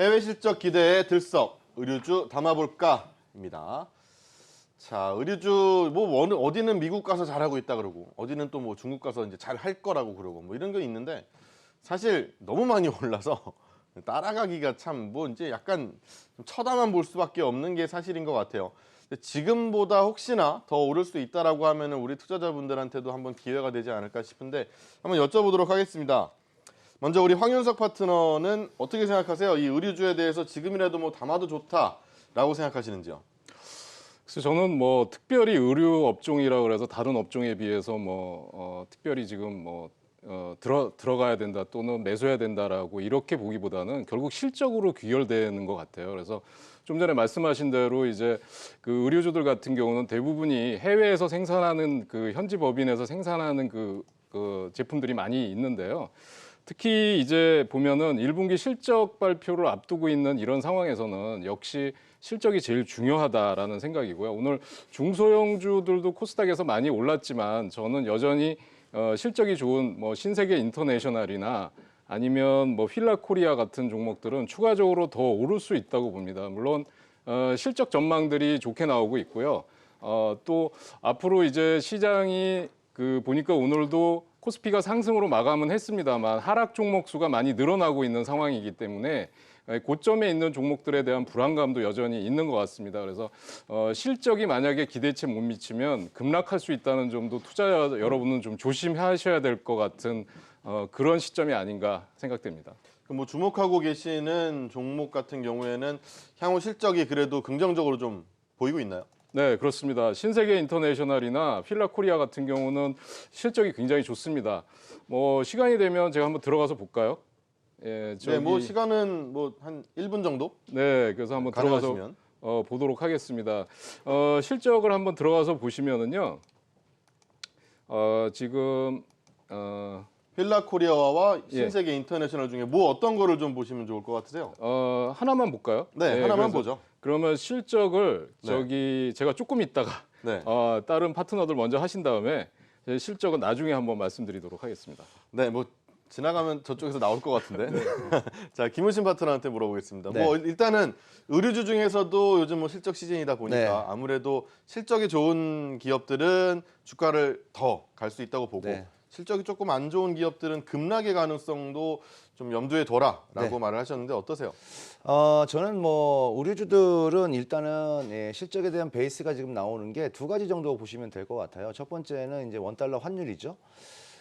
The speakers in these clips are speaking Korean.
해외 실적 기대에 들썩 의류주 담아볼까입니다. 자, 의류주 뭐 어디는 미국 가서 잘하고 있다 그러고 어디는 또 뭐 중국 가서 이제 잘 할 거라고 그러고 뭐 이런 게 있는데 사실 너무 많이 올라서 따라가기가 참 뭐 이제 약간 좀 쳐다만 볼 수밖에 없는 게 사실인 것 같아요. 지금보다 혹시나 더 오를 수 있다라고 하면은 우리 투자자분들한테도 한번 기회가 되지 않을까 싶은데 한번 여쭤보도록 하겠습니다. 먼저 우리 황윤석 파트너는 어떻게 생각하세요? 이 의류주에 대해서 지금이라도 뭐 담아도 좋다라고 생각하시는지요? 그래서 저는 뭐 특별히 의류 업종이라 그래서 다른 업종에 비해서 특별히 지금 들어가야 된다 또는 매수해야 된다라고 이렇게 보기보다는 결국 실적으로 귀결되는 것 같아요. 그래서 좀 전에 말씀하신 대로 이제 그 의류주들 같은 경우는 대부분이 해외에서 생산하는 그 현지 법인에서 생산하는 그 제품들이 많이 있는데요. 특히 이제 보면은 1분기 실적 발표를 앞두고 있는 이런 상황에서는 역시 실적이 제일 중요하다라는 생각이고요. 오늘 중소형주들도 코스닥에서 많이 올랐지만 저는 여전히 실적이 좋은 뭐 신세계 인터내셔널이나 아니면 뭐 휠라코리아 같은 종목들은 추가적으로 더 오를 수 있다고 봅니다. 물론 실적 전망들이 좋게 나오고 있고요. 또 앞으로 이제 시장이 보니까 오늘도 코스피가 상승으로 마감은 했습니다만 하락 종목 수가 많이 늘어나고 있는 상황이기 때문에 고점에 있는 종목들에 대한 불안감도 여전히 있는 것 같습니다. 그래서 실적이 만약에 기대치에 못 미치면 급락할 수 있다는 점도 투자자 여러분은 좀 조심하셔야 될 것 같은 그런 시점이 아닌가 생각됩니다. 뭐 주목하고 계시는 종목 같은 경우에는 향후 실적이 그래도 긍정적으로 좀 보이고 있나요? 네, 그렇습니다. 신세계 인터내셔널이나 휠라코리아 같은 경우는 실적이 굉장히 좋습니다. 뭐 시간이 되면 제가 한번 들어가서 볼까요? 예, 네, 뭐 시간은 뭐 한 1분 정도? 네, 그래서 한번 들어가서 가능하시면. 보도록 하겠습니다. 실적을 한번 들어가서 보시면은요, 지금 휠라코리아와 신세계 인터내셔널 중에 뭐 어떤 거를 좀 보시면 좋을 것 같으세요? 하나만 볼까요? 네, 하나만 보죠. 그러면 실적을 제가 조금 있다가 네. 다른 파트너들 먼저 하신 다음에 제 실적은 나중에 한번 말씀드리도록 하겠습니다. 네, 뭐 지나가면 저쪽에서 나올 것 같은데. 자, 김우신 파트너한테 물어보겠습니다. 네. 뭐 일단은 의류주 중에서도 요즘 뭐 실적 시즌이다 보니까 네. 아무래도 실적이 좋은 기업들은 주가를 더 갈 수 있다고 보고 네. 실적이 조금 안 좋은 기업들은 급락의 가능성도 좀 염두에 둬라라고 네. 말을 하셨는데 어떠세요? 저는 뭐 의류주들은 일단은 실적에 대한 베이스가 지금 나오는 게 두 가지 정도 보시면 될 것 같아요. 첫 번째는 이제 원달러 환율이죠.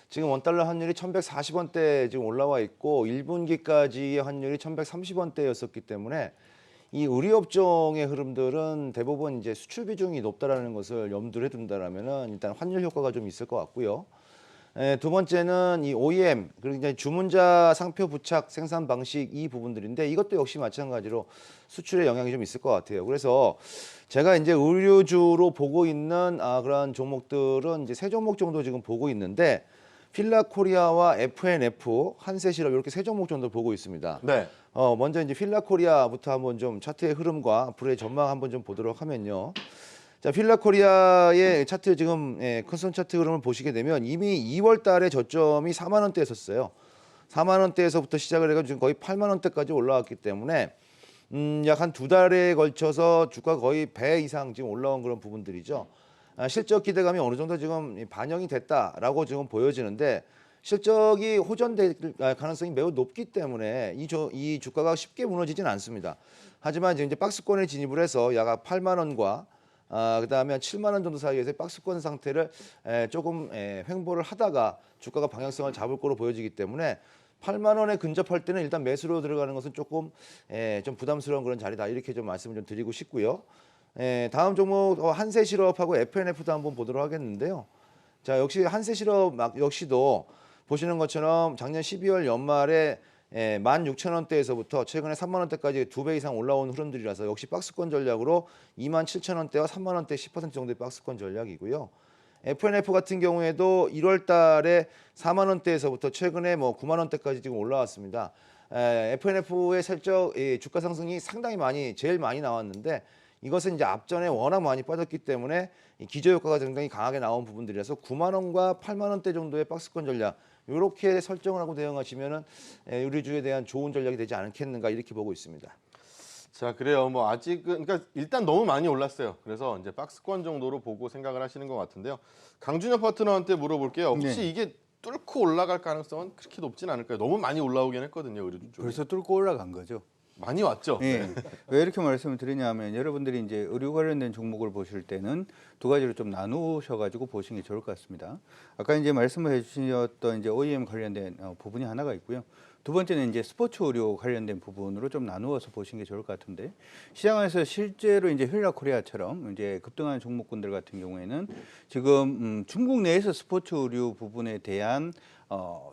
지금 원달러 환율이 1140원대 지금 올라와 있고 1분기까지의 환율이 1130원대였었기 때문에 이 의류업종의 흐름들은 대부분 이제 수출 비중이 높다라는 것을 염두에 둔다라면은 일단 환율 효과가 좀 있을 것 같고요. 두 번째는 이 OEM 그리고 이제 주문자 상표 부착 생산 방식 이 부분들인데 이것도 역시 마찬가지로 수출에 영향이 좀 있을 것 같아요. 그래서 제가 이제 의류주로 보고 있는 그런 종목들은 이제 세 종목 정도 지금 보고 있는데 휠라코리아와 F&F, 한세실업 이렇게 세 종목 정도 보고 있습니다. 네. 먼저 이제 휠라코리아부터 한번 좀 차트의 흐름과 앞으로의 전망 한번 좀 보도록 하면요. 자, 휠라코리아의 차트 지금 큰손 차트 흐름을 보시게 되면 이미 2월 달에 저점이 4만 원대였었어요. 4만 원대에서부터 시작을 해가지고 지금 거의 8만 원대까지 올라왔기 때문에 약 한 두 달에 걸쳐서 주가 거의 배 이상 지금 올라온 그런 부분들이죠. 실적 기대감이 어느 정도 지금 반영이 됐다라고 지금 보여지는데 실적이 호전될 가능성이 매우 높기 때문에 이 주가가 쉽게 무너지진 않습니다. 하지만 이제 박스권에 진입을 해서 약 8만 원과 그다음에 한 7만 원 정도 사이에서 박스권 상태를 조금 횡보를 하다가 주가가 방향성을 잡을 거로 보여지기 때문에 8만 원에 근접할 때는 일단 매수로 들어가는 것은 조금 좀 부담스러운 그런 자리다 이렇게 좀 말씀을 좀 드리고 싶고요. 다음 종목 한세실업하고 F&F도 한번 보도록 하겠는데요. 자, 역시 한세실업 역시도 보시는 것처럼 작년 12월 연말에 16,000원대에서부터 최근에 3만 원대까지 2배 이상 올라온 흐름들이라서 역시 박스권 전략으로 27,000원대와 3만 원대 10% 정도의 박스권 전략이고요. F&F 같은 경우에도 1월 달에 4만 원대에서부터 최근에 9만 원대까지 지금 올라왔습니다. F&F의 실적 주가 상승이 상당히 제일 많이 나왔는데 이것은 이제 앞전에 워낙 많이 빠졌기 때문에 기저 효과가 굉장히 강하게 나온 부분들이라서 9만 원과 8만 원대 정도의 박스권 전략 이렇게 설정을 하고 대응하시면은 의류주에 대한 좋은 전략이 되지 않겠는가 이렇게 보고 있습니다. 자, 그래요. 뭐 아직은 그러니까 일단 너무 많이 올랐어요. 그래서 이제 박스권 정도로 보고 생각을 하시는 것 같은데요. 강준혁 파트너한테 물어볼게요. 혹시 네. 이게 뚫고 올라갈 가능성은 그렇게 높진 않을까요? 너무 많이 올라오긴 했거든요, 의류주 쪽이. 벌써 뚫고 올라간 거죠. 많이 왔죠. 예. 네. 왜 이렇게 말씀을 드리냐면 여러분들이 이제 의류 관련된 종목을 보실 때는 두 가지로 좀 나누셔가지고 보시는 게 좋을 것 같습니다. 아까 이제 말씀을 해주셨던 이제 OEM 관련된 부분이 하나가 있고요. 두 번째는 이제 스포츠 의류 관련된 부분으로 좀 나누어서 보시는 게 좋을 것 같은데 시장에서 실제로 이제 휠라코리아처럼 이제 급등하는 종목군들 같은 경우에는 지금 중국 내에서 스포츠 의류 부분에 대한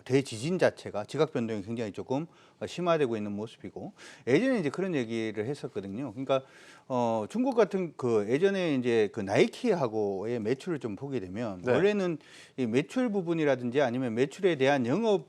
대지진 자체가 지각 변동이 굉장히 조금 심화되고 있는 모습이고 예전에 이제 그런 얘기를 했었거든요. 그러니까 중국 같은 그 예전에 이제 그 나이키하고의 매출을 좀 보게 되면 네. 원래는 이 매출 부분이라든지 아니면 매출에 대한 영업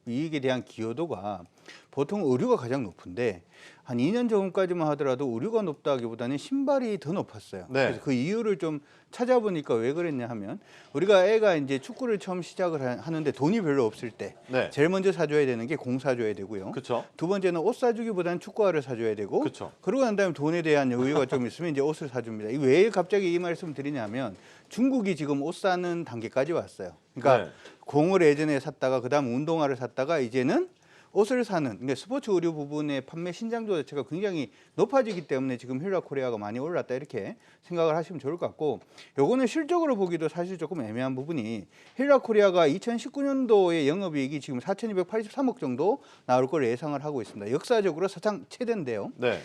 이익에 대한 기여도가 보통 의류가 가장 높은데 한 2년 전까지만 하더라도 의류가 높다기보다는 신발이 더 높았어요. 네. 그래서 그 이유를 좀 찾아보니까 왜 그랬냐 하면 우리가 애가 이제 축구를 처음 시작을 하는데 돈이 별로 없을 때 네. 제일 먼저 사줘야 되는 게 공 사줘야 되고요. 그렇죠. 두 번째는 옷 사주기보다는 축구화를 사줘야 되고 그쵸. 그러고 난 다음에 돈에 대한 여유가 좀 있으면 이제 옷을 사줍니다. 이게 왜 갑자기 이 말씀을 드리냐면 중국이 지금 옷 사는 단계까지 왔어요. 그러니까 네. 공을 예전에 샀다가 그다음 운동화를 샀다가 이제는 옷을 사는 그러니까 스포츠 의류 부분의 판매 신장도 자체가 굉장히 높아지기 때문에 지금 휠라코리아가 많이 올랐다 이렇게 생각을 하시면 좋을 것 같고 요거는 실적으로 보기도 사실 조금 애매한 부분이 휠라코리아가 2019년도의 영업이익이 지금 4,283억 정도 나올 걸 예상을 하고 있습니다. 역사적으로 사상 최대인데요. 네.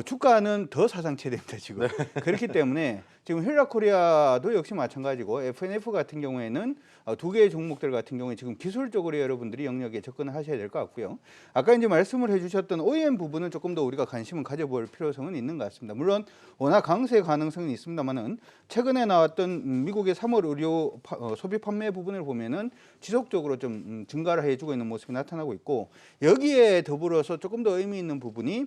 주가는 더 사상 최대입니다 지금. 그렇기 때문에 지금 휠라코리아도 역시 마찬가지고 FNF 같은 경우에는 두 개의 종목들 같은 경우에 지금 기술적으로 여러분들이 영역에 접근을 하셔야 될 것 같고요. 아까 이제 말씀을 해주셨던 OEM 부분은 조금 더 우리가 관심을 가져볼 필요성은 있는 것 같습니다. 물론 워낙 강세 가능성이 있습니다만은 최근에 나왔던 미국의 3월 의료 소비 판매 부분을 보면은 지속적으로 좀 증가를 해주고 있는 모습이 나타나고 있고 여기에 더불어서 조금 더 의미 있는 부분이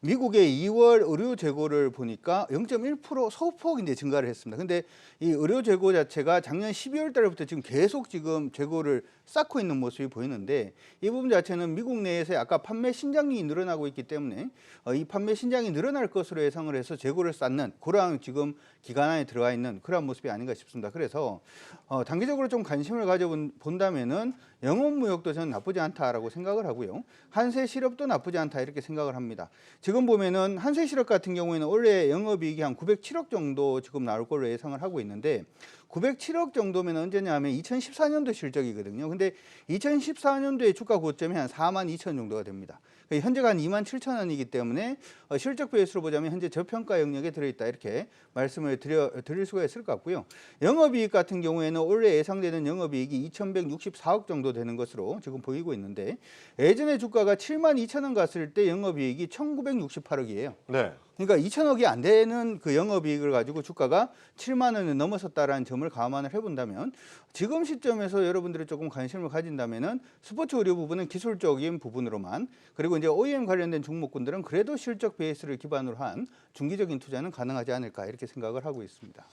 미국의 2월 의료 재고를 보니까 0.1% 소폭 이제 증가를 했습니다. 근데 이 의료 재고 자체가 작년 12월 달부터 지금 계속 지금 재고를 쌓고 있는 모습이 보이는데 이 부분 자체는 미국 내에서 아까 판매 신장이 늘어나고 있기 때문에 이 판매 신장이 늘어날 것으로 예상을 해서 재고를 쌓는 그러한 지금 기간 안에 들어가 있는 그러한 모습이 아닌가 싶습니다. 그래서 단기적으로 좀 관심을 가져본다면은 영업무역도 저는 나쁘지 않다라고 생각을 하고요. 한세실업도 나쁘지 않다 이렇게 생각을 합니다. 지금 보면은 한세실업 같은 경우에는 올해 영업이익이 한 907억 정도 지금 나올 걸로 예상을 하고 있는데 907억 정도면 언제냐 하면 2014년도 실적이거든요. 근데 2014년도에 주가 고점이 한 4만 2천 정도가 됩니다. 현재가 한 2만 7천 원이기 때문에 실적 베이스로 보자면 현재 저평가 영역에 들어있다 이렇게 말씀을 드릴 수가 있을 것 같고요. 영업이익 같은 경우에는 올해 예상되는 영업이익이 2,164억 정도 되는 것으로 지금 보이고 있는데 예전에 주가가 7만 2천 원 갔을 때 영업이익이 1,968억이에요. 네. 그러니까 2천억이 안 되는 그 영업이익을 가지고 주가가 7만 원을 넘어섰다라는 점을 감안을 해본다면 지금 시점에서 여러분들이 조금 관심을 가진다면은 스포츠 의류 부분은 기술적인 부분으로만 그리고 이제 OEM 관련된 종목군들은 그래도 실적 베이스를 기반으로 한 중기적인 투자는 가능하지 않을까 이렇게 생각을 하고 있습니다.